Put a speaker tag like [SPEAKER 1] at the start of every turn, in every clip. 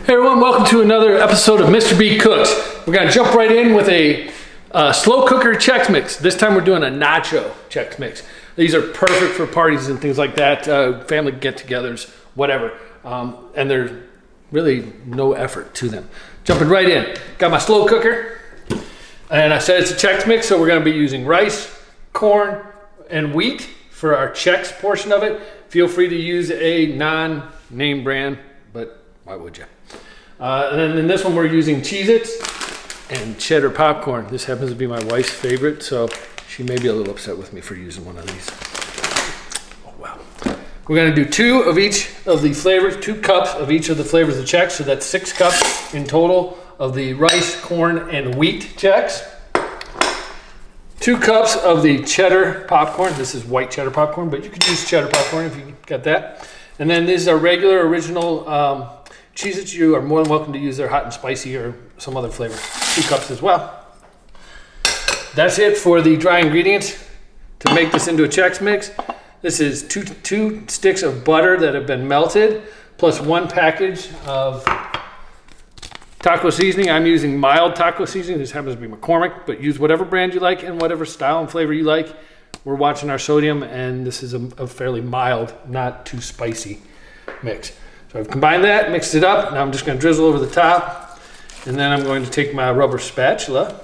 [SPEAKER 1] Hey everyone, welcome to another episode of Mr. B Cooks. We're gonna jump right in with a slow cooker Chex Mix. This time we're doing a Nacho Chex Mix. These are perfect for parties and things like that, family get-togethers, whatever. And there's really no effort to them. Jumping right in. Got my slow cooker, and I said it's a Chex Mix, so we're gonna be using rice, corn, and wheat for our Chex portion of it. Feel free to use a non-name brand, but why would you? And then in this one, we're using Cheez-Its and cheddar popcorn. This happens to be my wife's favorite, so she may be a little upset with me for using one of these. Oh, wow. We're gonna do 2 of each of the flavors, 2 cups of each of the flavors of Chex, so that's 6 cups in total of the rice, corn, and wheat Chex. 2 cups of the cheddar popcorn. This is white cheddar popcorn, but you could use cheddar popcorn if you got that. And then these are regular, original Cheez-Its. You are more than welcome to use their hot and spicy or some other flavor. 2 cups as well. That's it for the dry ingredients to make this into a Chex Mix. This is two sticks of butter that have been melted, plus 1 package of taco seasoning. I'm using mild taco seasoning. This happens to be McCormick, but use whatever brand you like and whatever style and flavor you like. We're watching our sodium, and this is a fairly mild, not too spicy mix. So I've combined that, mixed it up. Now I'm just going to drizzle over the top, and then I'm going to take my rubber spatula,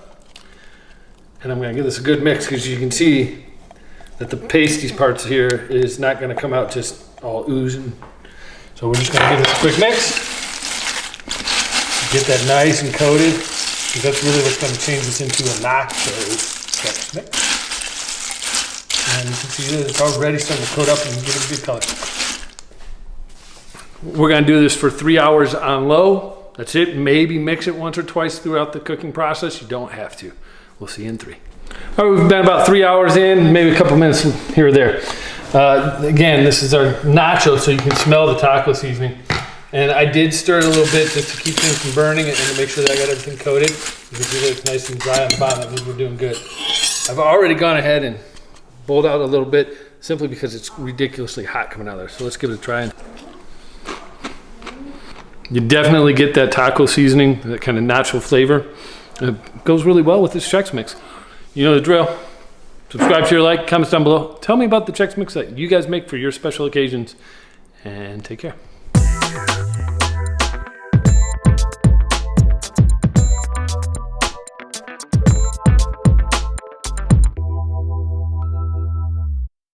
[SPEAKER 1] and I'm going to give this a good mix, because you can see that the pasty parts here is not going to come out just all oozing. So we're just going to give this a quick mix, get that nice and coated, because that's really what's going to change this into a Nacho Chex Mix. And you can see that it's already starting to coat up and give it a good color. We're gonna do this for 3 hours on low. That's it. Maybe mix it once or twice throughout the cooking process. You don't have to. We'll see you in 3. All right, we've been about 3 hours in, maybe a couple minutes here or there. Again, this is our nacho, so you can smell the taco seasoning. And I did stir it a little bit just to keep things from burning and to make sure that I got everything coated. You can see that it's nice and dry on the bottom. That means we're doing good. I've already gone ahead and bowled out a little bit, simply because it's ridiculously hot coming out of there. So let's give it a try. You definitely get that taco seasoning, that kind of natural flavor. It goes really well with this Chex Mix. You know the drill. Subscribe, share, like, comments down below. Tell me about the Chex Mix that you guys make for your special occasions, and take care.